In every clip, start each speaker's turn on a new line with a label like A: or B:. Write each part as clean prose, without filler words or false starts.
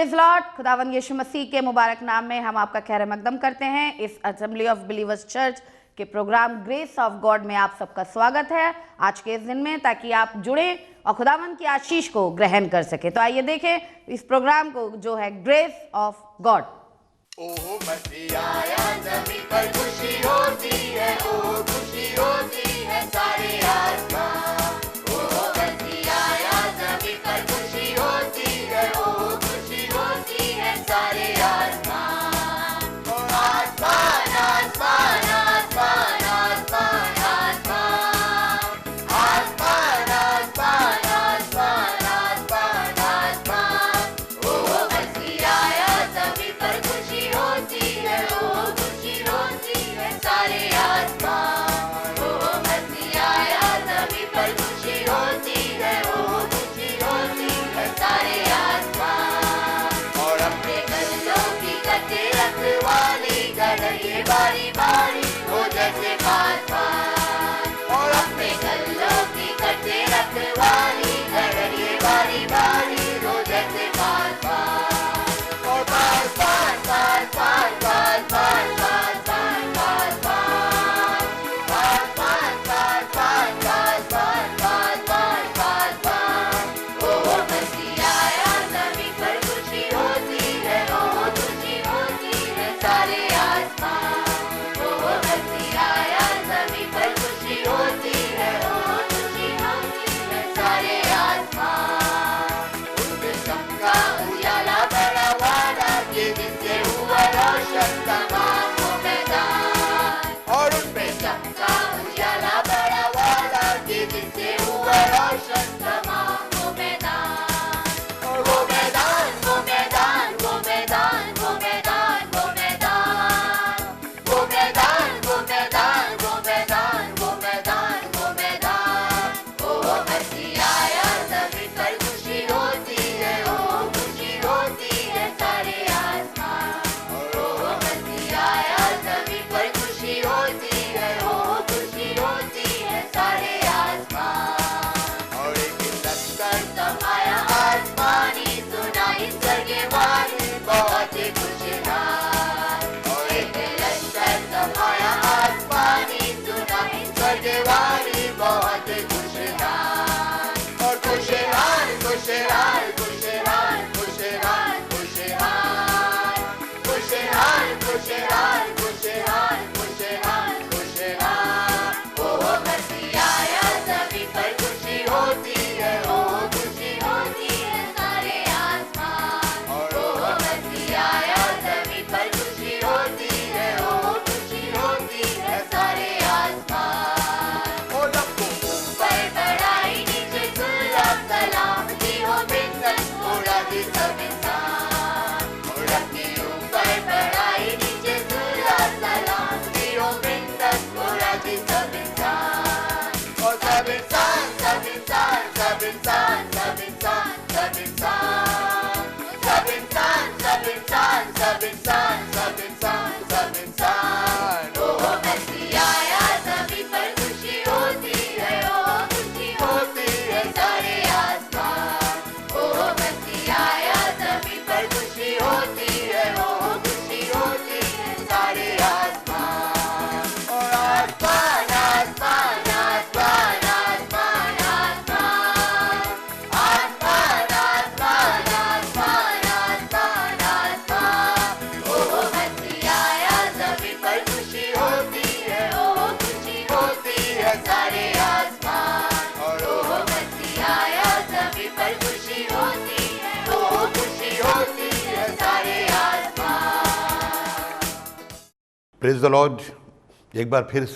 A: Praise Lord. खुदावंद यीशु मसीह के मुबारक नाम में हम आपका खैर मकदम करते हैं। इस असेंबली ऑफ बिलीवर्स चर्च के प्रोग्राम ग्रेस ऑफ गॉड में आप सबका स्वागत है आज के इस दिन में, ताकि आप जुड़े और खुदावंद की आशीष को ग्रहण कर सके। तो आइए देखें इस प्रोग्राम को जो है ग्रेस ऑफ गॉड।
B: ओह मसीह आया ज़मीन पर, खुशी होती है, ओह खुशी होती है सारे आसमान। ओह मसीह आया ज़मीन पर, खुशी होती है, ओह खुशी होती है सारे आसमान। और आसमान आसमान आसमान आसमान आसमान आसमान आसमान आसमान आसमान। ओह मसीह आया ज़मीन पर, खुशी होती है, ओह खुशी होती है सारे आसमान। ओह मसीह आया ज़मीन पर, खुशी होती है, ओह खुशी होती है सारे आसमान। और अपने गलों की करते रखवाली, गड़े बारी बारी हो जैसे पासपान। और अपने गलों की करते रखवाली, गड़े बारी बारी हो जैसे पासपान। और पासपान पासपान पासपान पासपान पासपान पासपान पासपान पासपान पासपान। ओह मसीह आया ज़मीन पर, खुशी होती है, ओह खुशी होती है सारे आसमान। ओह मसीह आया ज़मीन पर, खुशी होती है, ओह खुशी होती है सारे आसमान। उनके चमका उजाला बड़ा वादा, ये जिससे हुआ रोशन तमाम वो मैदान। और उनपे चमका उजाला बड़ा वादा, ये जिससे हुआ रोशन तमाम वो मैदान। और वो मैदान वो मैदान वो मैदान वो मैदान वो मैदान वो मैदान वो मैदान वो मैदान वो मैदान वो मैदान। ओह मसीह आया ज़मीन पर, खुशी होती है, ओह खुशी होती है सारे आसमान। ओह मसीह आया ज़मीन पर, खुशी होती है, ओह खुशी होती है सारे आसमान। और एक लश्कर समाया आसमानी, सुनाई स्वर्गवाणी बहुत ही खुशहाल। और एक लश्कर समाया आसमानी, सुनाई स्वर्गवाणी बहुत ही खुशहाल। और खुशहाल खुशहाल खुशहाल खुशहाल खुशहाल खुशहाल खुशहाल खुशहाल खुशहाल खुशहाल। ओह मसीह आया ज़मीन पर, खुशी होती है, ओह खुशी होती है सारे आसमान। ओह मसीह आया ज़मीन पर, खुशी होती है, ओह खुशी होती है सारे आसमान। और रब्बो ऊपर बढ़ाई, नीचे सुलभ सलाम दी हो बिन्नत, उड़ा दी सब इंसान। और रब्बी ऊपर बढ़ाई, नीचे सुलभ सलाम दी हो बिन्नत, उड़ा दी सब इंसान। और सब इंसान सब इंसान सब इंसान सब इंसान सब इंसान सब इंसान सब इंसान सब इंसान सब इंसान सब इंसान। ओह मसीह आया ज़मीन पर, खुशी होती है, ओह खुशी होती है सारे आसमान। ओह मसीह आया ज़मीन पर, खुशी होती है, ओह खुशी होती है सारे आसमान। और आसमान आसमान आसमान आसमान आसमान आसमान आसमान आसमान आसमान। ओह मसीह आया ज़मीन पर, खुशी होती है, ओह खुशी होती है सारे आसमान। और ओह मसीह आया ज़मीन पर, खुशी होती है, ओह खुशी होती है सारे आसमान।
C: Praise the Lord. एक बार फिर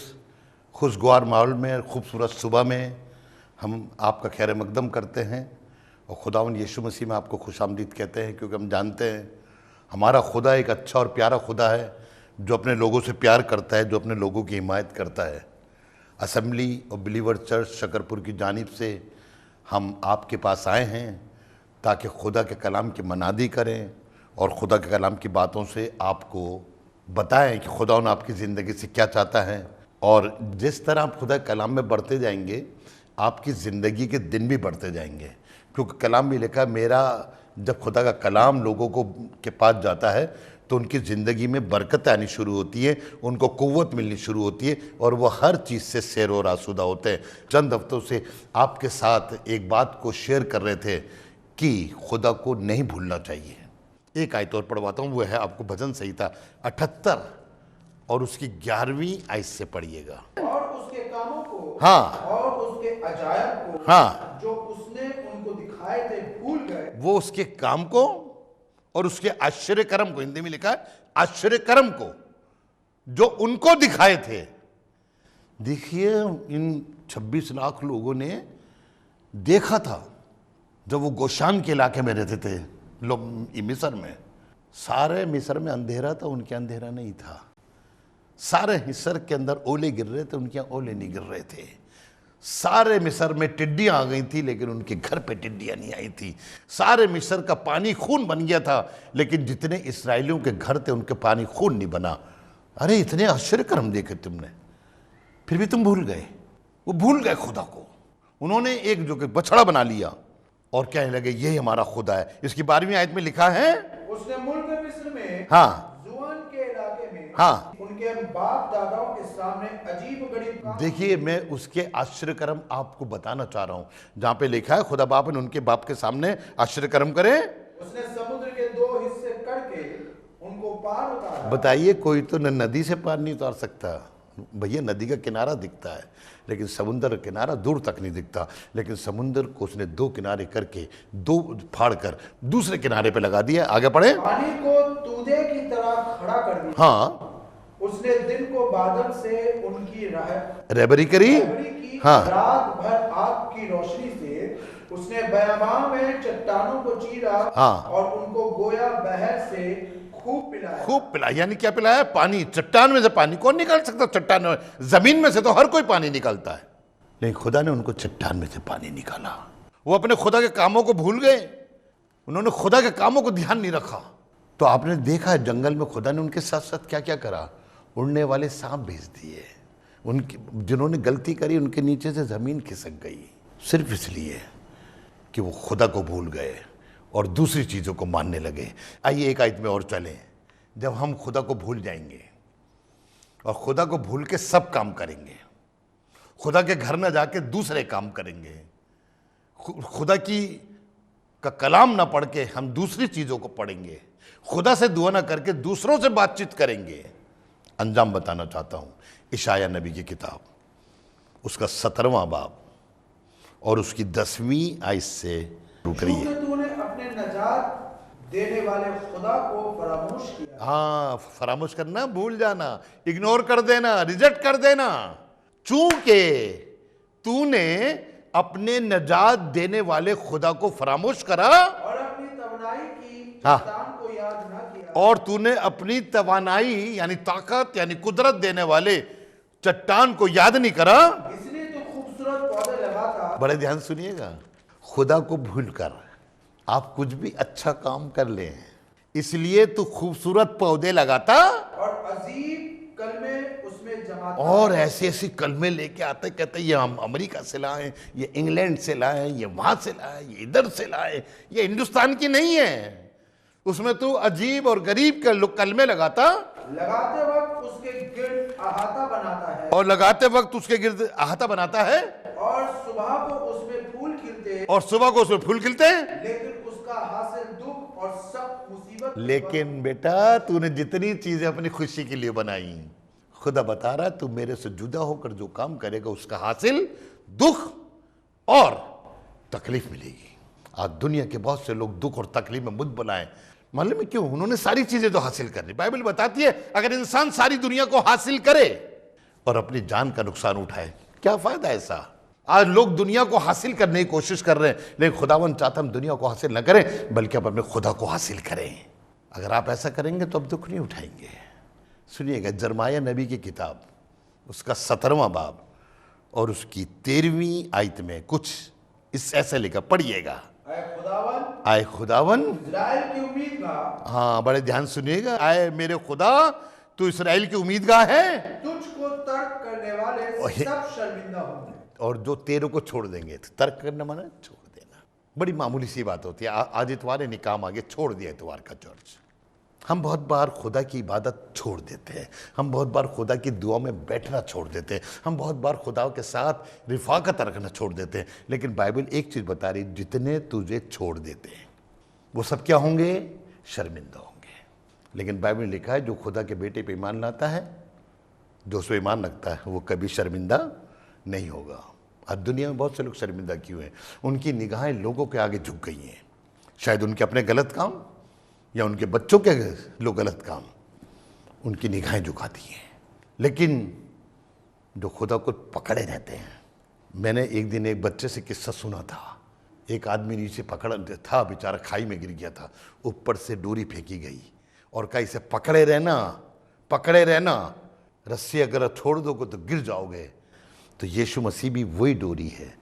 C: खुशगवार माहौल में, खूबसूरत सुबह में हम आपका खैर मकदम करते हैं और खुदावंद यीशु मसीह में आपको खुशामदीद कहते हैं, क्योंकि हम जानते हैं हमारा खुदा एक अच्छा और प्यारा खुदा है, जो अपने लोगों से प्यार करता है, जो अपने लोगों की हिमायत करता है। Assembly of believer church Shakarpur की जानिब से हम आपके पास आए हैं ताकि खुदा के कलाम की मनादी करें और खुदा के कलाम की बातों से आपको बताएं कि खुदा ने आपकी ज़िंदगी से क्या चाहता है। और जिस तरह आप खुदा के कलाम में बढ़ते जाएंगे, आपकी ज़िंदगी के दिन भी बढ़ते जाएंगे, क्योंकि कलाम में लिखा, मेरा जब खुदा का कलाम लोगों को के पास जाता है तो उनकी ज़िंदगी में बरकत आनी शुरू होती है, उनको क़ुव्वत मिलनी शुरू होती है और वो हर चीज़ से सैर और आसूदा होते हैं। चंद हफ्तों से आपके साथ एक बात को शेयर कर रहे थे कि खुदा को नहीं भूलना चाहिए। एक आयत और पढ़वाता हूँ, वो है आपको भजन संहिता 78 और उसकी 11वीं आयत से पढ़िएगा।
D: और उसके कामों को,
C: हाँ,
D: और उसके अजायब को,
C: हाँ,
D: जो उसने उनको दिखाए थे भूल गए।
C: वो उसके काम को और उसके आश्चर्य कर्म को, हिंदी में लिखा है आश्चर्य कर्म को जो उनको दिखाए थे। देखिए इन 26 लाख लोगों ने देखा था जब वो गोशान के इलाके में रहते थे मिस्र में। सारे मिस्र में अंधेरा था, उनके अंधेरा नहीं था। सारे मिस्र के अंदर ओले गिर रहे थे, उनके यहाँ ओले नहीं गिर रहे थे। सारे मिस्र में टिड्डियां आ गई थी, लेकिन उनके घर पे टिड्डियां नहीं आई थी। सारे मिस्र का पानी खून बन गया था, लेकिन जितने इस्राएलियों के घर थे उनके पानी खून नहीं बना। अरे इतने आश्चर्य कर्म देखे तुमने, फिर भी तुम भूल गए। वो भूल गए खुदा को। उन्होंने एक जो कि बछड़ा बना लिया और कहने लगे यही हमारा खुदा है। इसकी 12वीं आयत में लिखा है,
D: उसने मुल्क मिस्र में,
C: हाँ,
D: जुआन के इलाके में,
C: हाँ,
D: उनके बाप दादाओं के सामने अजीब गरीब काम।
C: देखिए मैं उसके आश्चर्य कर्म आपको बताना चाह रहा हूं। जहां पे लिखा है खुदा बाप ने उनके बाप के सामने आश्चर्य कर्म करे।
D: उसने समुद्र के 2 हिस्से करके उनको पार उतारा।
C: बताइए, कोई तो न नदी से पार नहीं उतार सकता। भैया नदी का किनारा दिखता है, लेकिन समुद्र का किनारा दूर तक नहीं दिखता। लेकिन समुद्र को उसने 2 किनारे करके 2 फाड़ कर दूसरे किनारे पे लगा दिया। आगे पढ़े।
D: पानी को तूदे की तरह खड़ा कर दिया।
C: हाँ,
D: उसने दिन को बादल से उनकी
C: रहबरी करी।
D: की,
C: हाँ,
D: रात भर आग की रोशनी से उसने बयामा में चट्टानों को चीरा।
C: हाँ,
D: और उनको गोया बहर से खूब पिलाया।
C: खूब पिलाया। यानी क्या पिलाया? पानी। चट्टान में से पानी कौन निकाल सकता? चट्टान में, जमीन में से तो हर कोई पानी निकालता है, लेकिन खुदा ने उनको चट्टान में से पानी निकाला। वो अपने खुदा के कामों को भूल गए, उन्होंने खुदा के कामों को ध्यान नहीं रखा। तो आपने देखा है जंगल में खुदा ने उनके साथ साथ क्या क्या करा। उड़ने वाले सांप भेज दिए। उनकी जिन्होंने गलती करी उनके नीचे से जमीन खिसक गई, सिर्फ इसलिए कि वो खुदा को भूल गए और दूसरी चीज़ों को मानने लगे। आइए एक आयत में और चलें। जब हम खुदा को भूल जाएंगे और खुदा को भूल के सब काम करेंगे, खुदा के घर न जाके दूसरे काम करेंगे, खुदा की का कलाम ना पढ़ के हम दूसरी चीज़ों को पढ़ेंगे, खुदा से दुआ ना करके दूसरों से बातचीत करेंगे, अंजाम बताना चाहता हूँ। इशाया नबी की किताब उसका 17वां बाब और उसकी 10वीं आयत से रुक रही है।
D: क्योंकि तूने अपने नजात देने वाले खुदा को फरामोश किया।
C: हाँ, फरामोश करना, भूल जाना, इग्नोर कर देना, रिजेक्ट कर देना। चूंकि तूने अपने नजात देने वाले खुदा को फरामोश करा
D: और अपनी तवनाई की
C: हाँ,
D: चट्टान को याद ना किया।
C: और तूने अपनी तवानाई यानी ताकत यानी कुदरत देने वाले चट्टान को याद नहीं करा।
D: इसलिए तू खूबसूरत पौधे लगाता।
C: बड़े ध्यान सुनिएगा। खुदा को भूलकर आप कुछ भी अच्छा काम कर ले, इसलिए तू खूबसूरत पौधे लगाता
D: और अजीब कलमे उसमें जमाता।
C: और ऐसे ऐसे कलमे लेके आते, कहते ये हम अमेरिका से लाए, ये इंग्लैंड से लाए, ये वहां से लाए, ये इधर से लाए, ये हिंदुस्तान की नहीं है। उसमें तू अजीब और गरीब के कलमे लगाता,
D: लगाते वक्त उसके गिर्द अहाता बनाता है।
C: और लगाते वक्त उसके गिर्द अहाता बनाता है,
D: और सुबह को उसमें फूल खिलते।
C: और सुबह को उसमें फूल खिलते हैं।
D: लेकिन उसका हासिल दुख और सब मुसीबत।
C: लेकिन बेटा तूने जितनी चीजें अपनी खुशी के लिए बनाई, खुदा बता रहा तू मेरे से जुदा होकर जो काम करेगा उसका हासिल दुख और तकलीफ मिलेगी। आज दुनिया के बहुत से लोग दुख और तकलीफ में मुझ बनाए। मालूम है क्यों? उन्होंने सारी चीजें तो हासिल करनी। बाइबल बताती है अगर इंसान सारी दुनिया को हासिल करे और अपनी जान का नुकसान उठाए, क्या फायदा ऐसा? आज लोग दुनिया को हासिल करने की कोशिश कर रहे हैं, लेकिन खुदावन चाहता हम दुनिया को हासिल न करें, बल्कि आप अपने खुदा को हासिल करें। अगर आप ऐसा करेंगे तो अब दुख नहीं उठाएंगे। सुनिएगा, जरमाया नबी की किताब उसका 17वां बाब और उसकी 13वीं आयत में कुछ इस ऐसे लिखा, पढ़िएगा। आए खुदावन
D: इजराइल की उम्मीद का।
C: हाँ, बड़े ध्यान सुनिएगा। आए मेरे खुदा तू इसराइल की उम्मीदगाह है,
D: तुझको तर्क करने वाले सब शर्मिंदा होंगे।
C: और जो तेरे को छोड़ देंगे। तो तर्क करना माना छोड़ देना। बड़ी मामूली सी बात होती है। आज इतवार है, नहीं काम आ गया, छोड़ दिया इतवार का चर्च। हम बहुत बार खुदा की इबादत छोड़ देते हैं, हम बहुत बार खुदा की दुआ में बैठना छोड़ देते हैं, हम बहुत बार खुदा के साथ रिफाकत रखना छोड़ देते हैं। लेकिन बाइबल एक चीज़ बता रही, जितने तुझे छोड़ देते हैं वो सब क्या होंगे? शर्मिंदा होंगे। लेकिन बाइबल में लिखा है जो खुदा के बेटे पे ईमान लाता है, जो उस पर ईमान रखता है, वो कभी शर्मिंदा नहीं होगा। आज दुनिया में बहुत से लोग शर्मिंदा क्यों हैं? उनकी निगाहें लोगों के आगे झुक गई हैं। शायद उनके अपने गलत काम या उनके बच्चों के लोग गलत काम उनकी निगाहें झुकाती हैं। लेकिन जो खुदा को पकड़े रहते हैं, मैंने एक दिन एक बच्चे से किस्सा सुना था। एक आदमी नीचे पकड़ा था, बेचारा खाई में गिर गया था, ऊपर से डोरी फेंकी गई और कहा इसे पकड़े रहना, रस्सी अगर छोड़ दोगे तो गिर जाओगे। तो यीशु मसीह भी वही डोरी है,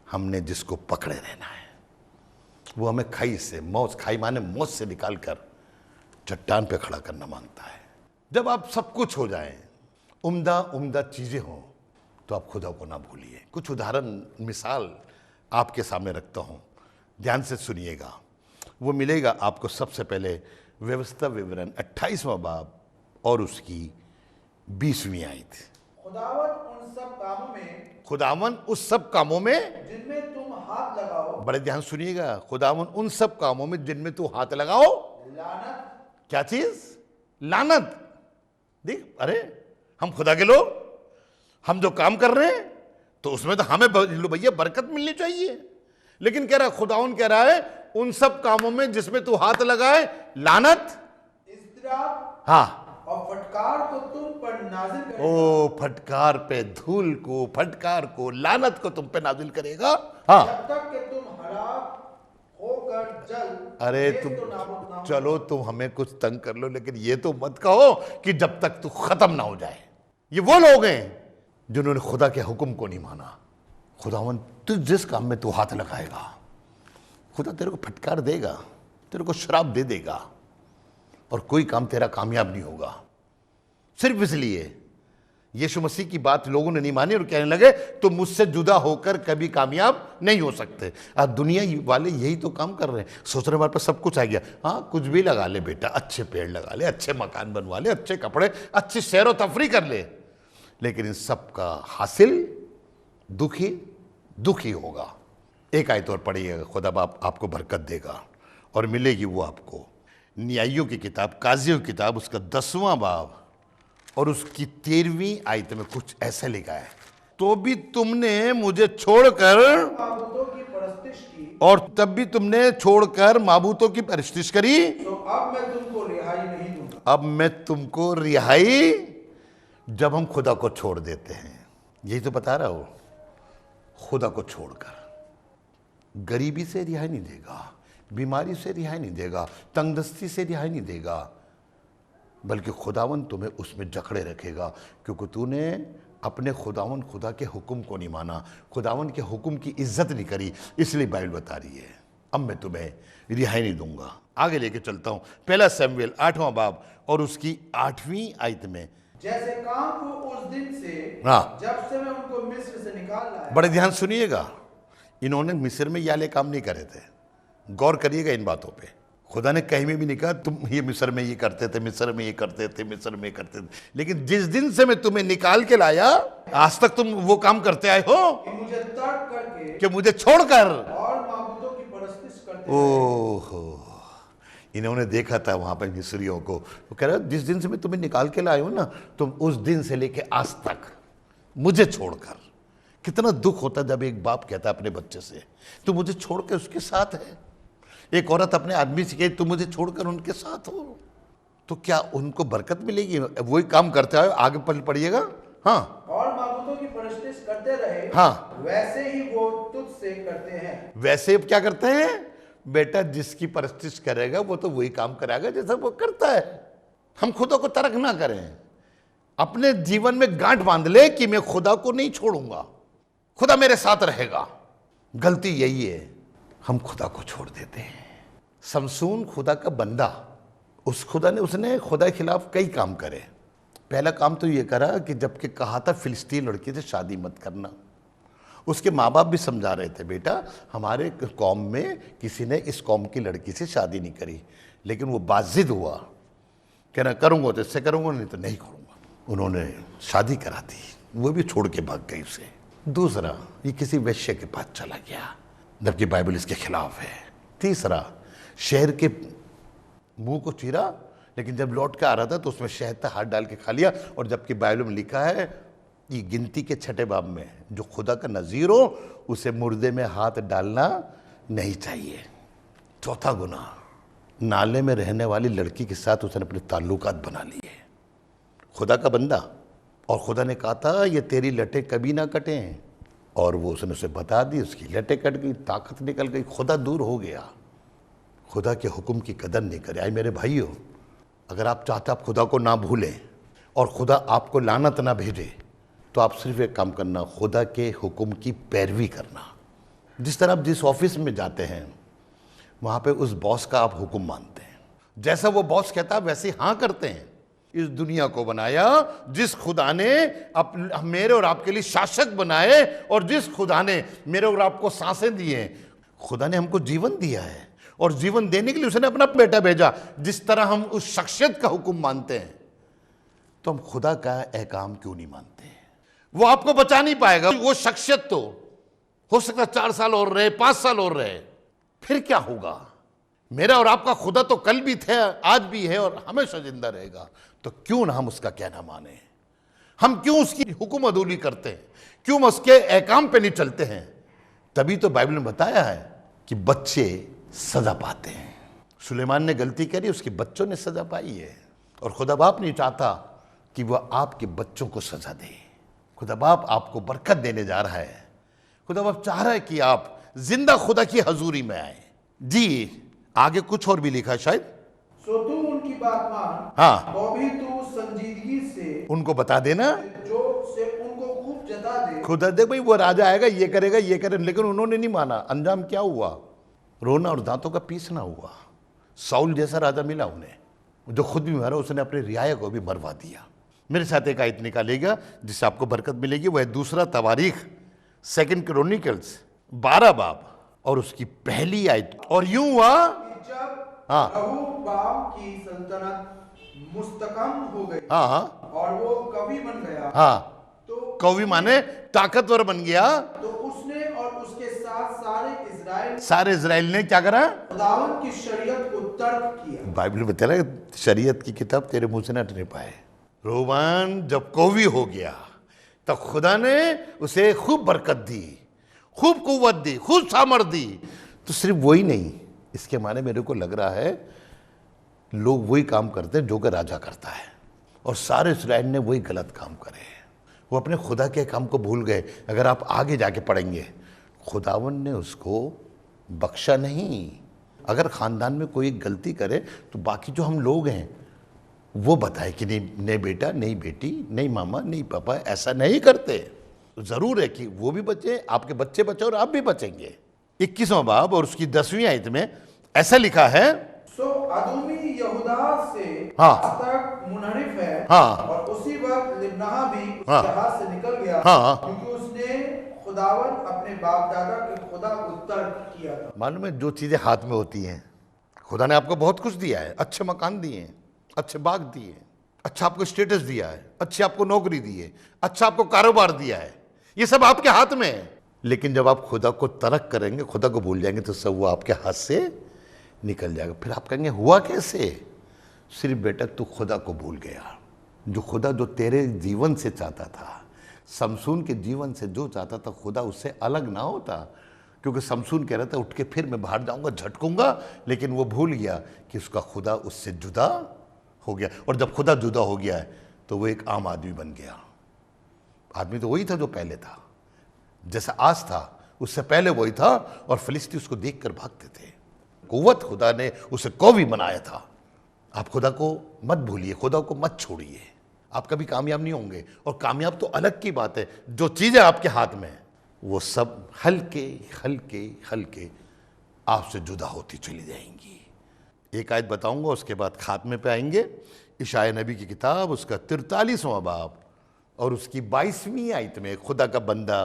C: हमने जिसको पकड़े रहना है। वो हमें खाई से, मौत, खाई माने मौत से निकाल कर चट्टान पे खड़ा करना मांगता है। जब आप सब कुछ हो जाए, उम्दा चीजें हों, तो आप खुदा को ना भूलिए। कुछ उदाहरण मिसाल आपके सामने रखता हूं, ध्यान से सुनिएगा। वो मिलेगा आपको सबसे पहले व्यवस्था विवरण 28वां बाब और उसकी 20वीं आयत। खुदावन उस सब कामों में
D: जिनमें तुम हाथ लगाओ,
C: बड़े ध्यान सुनिएगा, खुदावन उन सब कामों में जिनमें तू हाथ लगाओ,
D: लानत,
C: क्या चीज? लानत। देख, अरे हम खुदा के लोग, हम जो काम कर रहे हैं तो उसमें तो हमें भैया बरकत मिलनी चाहिए। लेकिन कह रहा खुदावन कह रहा है उन सब कामों में जिसमें तू हाथ लगाए, लानत,
D: इज़्राब,
C: हाँ,
D: और फटकार को तुम पर नाजिल करेगा।
C: ओ फटकार पे धूल को, फटकार को, लानत को तुम पे नाजिल करेगा। हाँ,
D: जब तक कि तुम हलाक होकर जल,
C: अरे
D: ये
C: तुम
D: तो नाबूद ना हो।
C: चलो, तुम हमें कुछ तंग कर लो, लेकिन ये तो मत कहो कि जब तक तू खत्म ना हो जाए। ये वो लोग हैं जिन्होंने खुदा के हुक्म को नहीं माना। खुदावन तू जिस काम में तू हाथ लगाएगा, खुदा तेरे को फटकार देगा, तेरे को श्राप दे देगा, और कोई काम तेरा कामयाब नहीं होगा। सिर्फ इसलिए यीशु मसीह की बात लोगों ने नहीं मानी और कहने लगे तुम मुझसे जुदा होकर कभी कामयाब नहीं हो सकते। आज दुनिया वाले यही तो काम कर रहे हैं। सोच रहे हमारे पास सब कुछ आ गया, हाँ कुछ भी लगा ले बेटा, अच्छे पेड़ लगा ले, अच्छे मकान बनवा ले, अच्छे कपड़े, अच्छी सैरो तफरी कर ले, लेकिन इन सब का हासिल दुखी होगा। एक आयत और पढ़िएगा, खुदा बाप आपको बरकत देगा और मिलेगी वो आपको। न्यायियों की किताब, काजियों की किताब, उसका 10वां बाब और उसकी 13वीं आयत में कुछ ऐसे लिखा है, तो भी तुमने मुझे छोड़कर
D: माबूदों की परस्तिश की,
C: और तब भी तुमने छोड़कर माबूतों की परस्तिश करी,
D: तो अब मैं तुमको रिहाई नहीं दूंगा।
C: अब मैं तुमको रिहाई, जब हम खुदा को छोड़ देते हैं, यही तो बता रहा हूं, खुदा को छोड़कर गरीबी से रिहाई नहीं देगा, बीमारी से रिहाई नहीं देगा, तंगदस्ती से रिहाई नहीं देगा, बल्कि खुदावन तुम्हें उसमें जकड़े रखेगा, क्योंकि तूने अपने खुदावन खुदा के हुक्म को नहीं माना, खुदावन के हुक्म की इज्जत नहीं करी। इसलिए बाइबल बता रही है अब मैं तुम्हें रिहाई नहीं दूंगा। आगे लेके चलता हूं, पहला शमूएल 8वां बाब और उसकी 8वीं आयत में,
D: जैसे काम को उस दिन से,
C: हाँ,
D: जब से मैं उनको मिस्र से निकाल लाया।
C: बड़े ध्यान सुनिएगा, इन्होंने मिस्र में ये वाले काम नहीं करे थे। गौर करिएगा इन बातों पे। खुदा ने कहीं में भी नहीं कहा तुम ये मिस्र में ये करते थे, मिस्र में ये करते थे, मिस्र में ये करते थे, लेकिन जिस दिन से मैं तुम्हें निकाल के लाया आज तक तुम वो काम करते आए हो
D: कि मुझे तर्क करके
C: कि मुझे छोड़कर।
D: और माबूदों की परस्तिश करते
C: ओहो, इन्होंने देखा था वहां पर मिस्रियों को, वो कह रहा जिस दिन से मैं तुम्हें निकाल के लाया हूं ना, तुम उस दिन से लेके आज तक मुझे छोड़कर। कितना दुख होता जब एक बाप कहता है अपने बच्चे से तू मुझे छोड़ के उसके साथ है। एक औरत अपने आदमी से कहे तू मुझे छोड़कर उनके साथ हो, तो क्या उनको बरकत मिलेगी? वही काम करते आए, आगे पढ़िएगा। हाँ,
D: और माबूदों की परस्तिश करते रहे,
C: हाँ,
D: वैसे ही वो तुझसे करते हैं।
C: वैसे क्या करते हैं बेटा? जिसकी परस्तिश करेगा वो तो वही काम कराएगा जैसा वो करता है। हम खुदा को तर्क ना करें, अपने जीवन में गांठ बांध ले कि मैं खुदा को नहीं छोड़ूंगा, खुदा मेरे साथ रहेगा। गलती यही है, हम खुदा को छोड़ देते हैं। समसून खुदा का बंदा, उस खुदा ने उसने खुदा के खिलाफ कई काम करे। पहला काम तो ये करा कि जबकि कहा था फिलिस्तीन लड़की से शादी मत करना, उसके माँ बाप भी समझा रहे थे, बेटा हमारे कौम में किसी ने इस कौम की लड़की से शादी नहीं करी, लेकिन वो बाजिद हुआ, कहना करूँगा तो इससे करूँगा, नहीं तो नहीं करूँगा। उन्होंने शादी करा दी, वो भी छोड़ के भाग गई उसे। दूसरा, ये किसी वैश्य के पास चला गया, जबकि बाइबल इसके खिलाफ है। तीसरा, शहर के मुंह को चीरा, लेकिन जब लौट के आ रहा था तो उसमें शहद का हाथ डाल के खा लिया। और जबकि बाइबल में लिखा है, ये गिनती के 6 बाब में, जो खुदा का नज़ीर हो उसे मुर्दे में हाथ डालना नहीं चाहिए। चौथा गुनाह, नाले में रहने वाली लड़की के साथ उसने अपने ताल्लुकात बना लिए। खुदा का बंदा, और खुदा ने कहा था ये तेरी लटें कभी ना कटें, और वो उसने उसे बता दी, उसकी लटें कट गई, ताकत निकल गई, खुदा दूर हो गया। खुदा के हुक्म की कदर नहीं करे। आए मेरे भाइयों, अगर आप चाहते आप खुदा को ना भूलें और खुदा आपको लानत ना भेजे, तो आप सिर्फ एक काम करना, खुदा के हुक्म की पैरवी करना। जिस तरह आप जिस ऑफिस में जाते हैं वहाँ पे उस बॉस का आप हुक्म मानते हैं, जैसा वो बॉस कहता है वैसे हाँ करते हैं। इस दुनिया को बनाया जिस खुदा ने मेरे और आपके लिए शासक बनाए, और जिस खुदा ने मेरे और आपको सांसें दी हैं, खुदा ने हमको जीवन दिया है, और जीवन देने के लिए उसने अपना बेटा भेजा। जिस तरह हम उस शख्सियत का हुक्म मानते हैं, तो हम खुदा का अहकाम क्यों नहीं मानते हैं? वो आपको बचा नहीं पाएगा। वो शख्सियत तो हो सकता 4 साल और रहे, 5 साल और रहे, फिर क्या होगा? मेरा और आपका खुदा तो कल भी थे, आज भी है और हमेशा जिंदा रहेगा। तो क्यों ना हम उसका कहना माने? हम क्यों उसकी हुक्म अदूली करते हैं? क्यों हम उसके अहकाम पे नहीं चलते हैं? तभी तो बाइबल में बताया है कि बच्चे सजा पाते हैं। सुलेमान ने गलती करी, उसके बच्चों ने सजा पाई है। और खुदा बाप नहीं चाहता कि वह आपके बच्चों को सजा दे। खुदा बाप आपको बरकत देने जा रहा है। खुदा बाप चाह रहा है कि आप जिंदा खुदा की हजूरी में आए। जी, आगे कुछ और भी लिखा है शायद।
D: सो तू उनकी बात मान,
C: हाँ,
D: तो भी तू संजीदगी से
C: उनको बता देना,
D: जो से उनको खूब जता दे।
C: खुदा देख भाई वो राजा आएगा, ये करेगा, ये करेगा, लेकिन उन्होंने नहीं माना। अंजाम क्या हुआ? रोना और दांतों का पीसना हुआ। साउल जैसा राजा मिला उन्हें, जो खुद भी मरा, उसने अपने रियाया को भी मरवा दिया। मेरे साथ एक आयत निकालेगा जिससे आपको बरकत मिलेगी। वह दूसरा तवारीख 2 क्रॉनिकल्स 12 बाब और उसकी पहली आयत। और यूं हुआ,
D: जब
C: हाँ,
D: रहोबाम की सल्तनत मुस्तकम हो गई,
C: हाँ,
D: और वो कवि बन गया,
C: हाँ,
D: तो
C: कवि माने ताकतवर बन गया।
D: तो उसने और उसके साथ
C: सारे इजराइल ने क्या करा?
D: खुदावंद की शरीयत को तर्क किया।
C: बाइबल में बता रहा है, शरीयत की किताब तेरे मुंह से ना टने पाए। रोमान जब कवि हो गया तब खुदा ने उसे खूब बरकत दी, खूब कुव्वत दी, खूब सामर्थ दी। तो सिर्फ वही नहीं, इसके माने मेरे को लग रहा है लोग वही काम करते हैं जो कि राजा करता है, और सारे इस्राएल ने वही गलत काम करे। वो अपने खुदा के काम को भूल गए। अगर आप आगे जाके पढ़ेंगे, खुदावन ने उसको बख्शा नहीं। अगर ख़ानदान में कोई गलती करे तो बाकी जो हम लोग हैं वो बताए कि नहीं, नहीं बेटा, नहीं बेटी, नहीं मामा, नहीं पापा, ऐसा नहीं करते। ज़रूर है कि वो भी बचे, आपके बच्चे बचे और आप भी बचेंगे। 21वां बाब और उसकी 10वीं आयत में ऐसा लिखा है,
D: सो अदूमी यहूदा से
C: हाँ,
D: तक मुनहरिफ है,
C: हाँ,
D: और उसी वक्त लिब्नाह भी
C: हाँ,
D: उसके हाथ से निकल गया,
C: हाँ,
D: क्योंकि उसने खुदावन अपने बाप दादा के खुदा को तर्क किया था।
C: मालूम है, जो चीज़ें हाथ में होती हैं, खुदा ने आपको बहुत कुछ दिया है, अच्छे मकान दिए हैं, अच्छे बाग दिए, अच्छा आपको स्टेटस दिया है, अच्छी आपको नौकरी दी है, अच्छा आपको कारोबार दिया है, ये सब आपके हाथ में है। लेकिन जब आप खुदा को तर्क करेंगे, खुदा को भूल जाएंगे, तो सब वो आपके हाथ से निकल जाएगा। फिर आप कहेंगे हुआ कैसे? सिर्फ बेटा तू खुदा को भूल गया। जो खुदा जो तेरे जीवन से चाहता था, समसून के जीवन से जो चाहता था, खुदा उससे अलग ना होता। क्योंकि समसून कह रहा था उठ के फिर मैं बाहर जाऊंगा, झटकूंगा, लेकिन वो भूल गया कि उसका खुदा उससे जुदा हो गया। और जब खुदा जुदा हो गया है तो वो एक आम आदमी बन गया। आदमी तो वही था जो पहले था, जैसा आज था उससे पहले वही था, और फिलिस्ती उसको देखकर भागते थे। कुव्वत खुदा ने उसे कवि बनाया था। आप खुदा को मत भूलिए, खुदा को मत छोड़िए। आप कभी कामयाब नहीं होंगे, और कामयाब तो अलग की बात है। जो चीज़ें आपके हाथ में वो सब हल्के हल्के हल्के आपसे जुदा होती चली जाएंगी। एक आयत बताऊंगा, उसके बाद खात्मे पे आएंगे। इशाया नबी की किताब उसका 43वां बाब और उसकी 22वीं आयत में खुदा का बंदा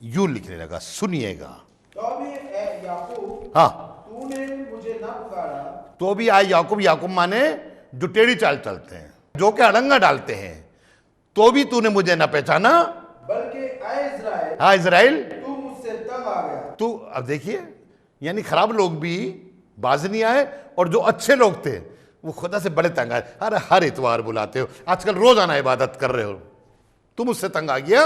C: यूं लिखने लगा, सुनिएगा।
D: तो भी ए याकूब,
C: हाँ,
D: तूने मुझे न पुकारा,
C: तो भी आए याकूब। याकूब माने जो टेढ़ी चाल चलते हैं, जो कि अड़ंगा डालते हैं। तो भी तूने मुझे न पहचाना,
D: बल्कि ऐ इज़राइल,
C: हाँ इज़राइल,
D: तू मुझसे तंग आ गया।
C: तू। अब देखिए, यानी खराब लोग भी बाज नहीं आए, और जो अच्छे लोग थे वो खुदा से बड़े तंग आए। अरे हर इतवार बुलाते हो, आजकल रोजाना इबादत कर रहे हो, तू मुझसे तंग आ गया।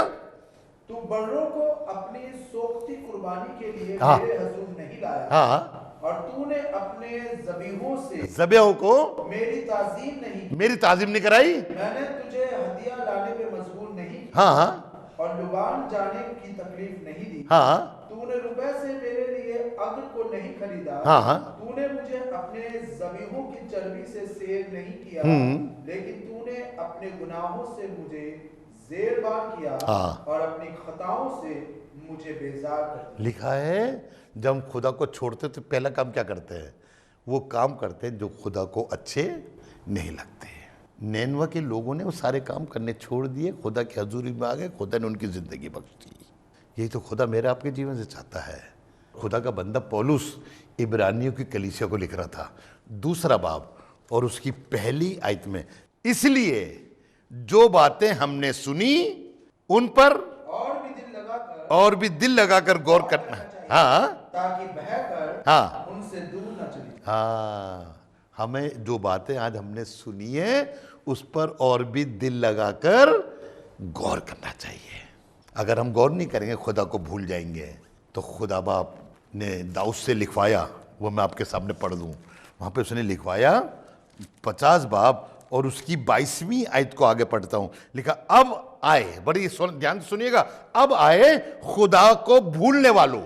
D: तू बर्रों को अपनी सोख्ती कुर्बानी के लिए
C: हाँ।
D: मेरे हुजूर नहीं लाया,
C: हाँ,
D: और तूने अपने ज़बीहों से
C: ज़बीहों को
D: मेरी ताज़ीम नहीं की।
C: मेरी ताजीम नहीं कराई।
D: मैंने तुझे हदिया लाने पे मजबूर नहीं किया,
C: हाँ हाँ
D: और लुबान जाने की तकलीफ नहीं दी।
C: हाँ
D: तूने रुपए से मेरे लिए अग्र को नहीं खरीदा।
C: हाँ हाँ।
D: तूने मुझे अपने ज़बीहों की चर्बी से सेर नहीं किया, लेकिन तूने अपने गुनाहों से मुझे जेरबार किया,
C: हाँ।
D: और अपनी खताओं से मुझे बेजार कर दिया।
C: लिखा है, जब हम खुदा को छोड़ते तो पहला काम क्या करते हैं? वो काम करते हैं जो खुदा को अच्छे नहीं लगते। नैनवा के लोगों ने वो सारे काम करने छोड़ दिए, खुदा की हजूरी में आ गए, खुदा ने उनकी ज़िंदगी बख्श दी। यही तो खुदा मेरे आपके जीवन से चाहता है। खुदा का बंदा पौलुस इब्रानियों की कलीसिया को लिख रहा था, 2 बाब और उसकी पहली आयत में, इसलिए जो बातें हमने सुनी उन पर और भी दिल लगाकर गौर करना। हाँ,
D: ताकि बहकर
C: हाँ,
D: उनसे दूर न चली।
C: हाँ, हमें जो बातें आज हमने सुनी है उस पर और भी दिल लगाकर गौर करना चाहिए। अगर हम गौर नहीं करेंगे, खुदा को भूल जाएंगे। तो खुदा बाप ने दाऊद से लिखवाया, वो मैं आपके सामने पढ़ दूं। वहाँ पे उसने लिखवाया 50 बाब और उसकी 22वीं आयत को आगे पढ़ता हूँ। लिखा, अब आए, बड़ी ध्यान से सुनिएगा, अब आए खुदा को भूलने वालों।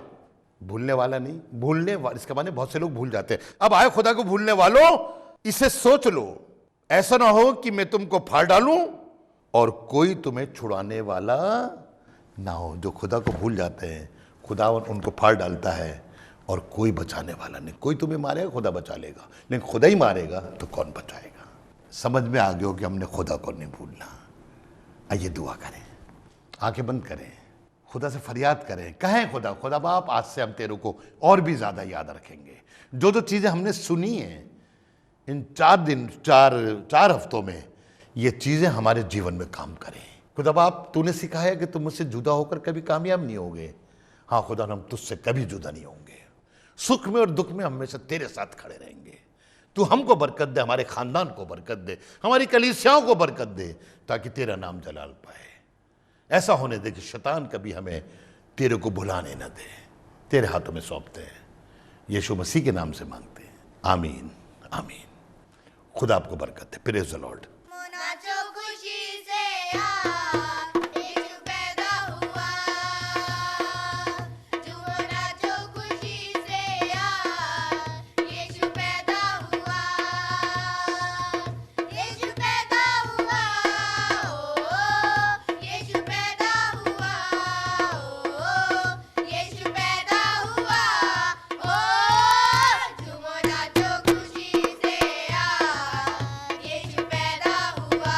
C: भूलने वाला नहीं, भूलने वाला, इसका माने बहुत से लोग भूल जाते हैं। अब आए खुदा को भूलने वालों, इसे सोच लो, ऐसा ना हो कि मैं तुमको फाड़ डालूं और कोई तुम्हें छुड़ाने वाला ना हो। जो खुदा को भूल जाते हैं, खुदा उनको फाड़ डालता है और कोई बचाने वाला नहीं। कोई तुम्हें मारेगा, खुदा बचा लेगा, लेकिन खुदा ही मारेगा तो कौन बचाएगा? समझ में आ गया हो कि हमने खुदा को नहीं भूलना। आइए दुआ करें, आंखें बंद करें, खुदा से फरियाद करें, कहें खुदा, खुदा बाप आज से हम तेरे को और भी ज़्यादा याद रखेंगे। जो जो चीज़ें हमने सुनी हैं इन 4 हफ्तों में, ये चीज़ें हमारे जीवन में काम करें। खुदा बाप, तूने सिखाया कि तुम मुझसे जुदा होकर कभी कामयाब नहीं होगे। हाँ खुदा, हम तुझसे कभी जुदा नहीं होंगे। सुख में और दुख में हमेशा तेरे साथ खड़े रहेंगे। तू हमको बरकत दे, हमारे खानदान को बरकत दे, हमारी कलीसियाओं को बरकत दे, ताकि तेरा नाम जलाल पाए। ऐसा होने दे कि शैतान कभी हमें तेरे को भुलाने न दे। तेरे हाथों में सौंपते हैं, यीशु मसीह के नाम से मांगते हैं, आमीन आमीन। खुदा आपको बरकत दे। Praise the Lord.
B: नाचो खुशी से आज यीशु पैदा हुआ, झूमो नाचो खुशी से आज यीशु पैदा हुआ, यीशु पैदा हुआ, ओ यीशु पैदा हुआ, ओ यीशु पैदा हुआ, ओ झूमो नाचो खुशी से आज यीशु पैदा हुआ,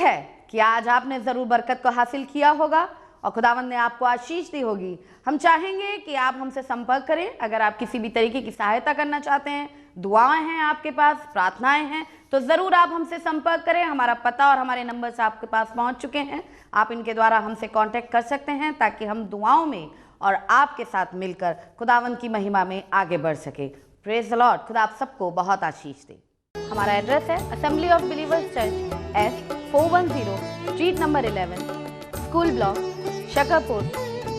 A: है कि आज आपने ज़रूर बरकत को हासिल किया होगा और खुदावंद ने आपको आशीष दी होगी। हम चाहेंगे कि आप हमसे संपर्क करें। अगर आप किसी भी तरीके की सहायता करना चाहते हैं, दुआएं हैं आपके पास, प्रार्थनाएं हैं, तो ज़रूर आप हमसे संपर्क करें। हमारा पता और हमारे नंबर्स आपके पास पहुंच चुके हैं। आप इनके द्वारा हमसे कांटेक्ट कर सकते हैं ताकि हम दुआओं में और आपके साथ मिलकर खुदावंद की महिमा में आगे बढ़ सके। Praise the Lord. खुदा आप सबको बहुत आशीष दे। हमारा एड्रेस है assembly of believers church, S410 street number 11, school block, Shakarpur,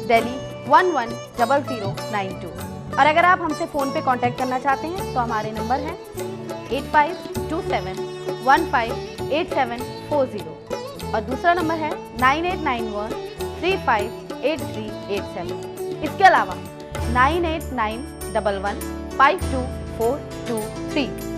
A: Delhi 110092। और अगर आप हमसे फ़ोन पे कांटेक्ट करना चाहते हैं तो हमारे नंबर हैं 8527158740 और दूसरा नंबर है 9891358387। इसके अलावा 9891152423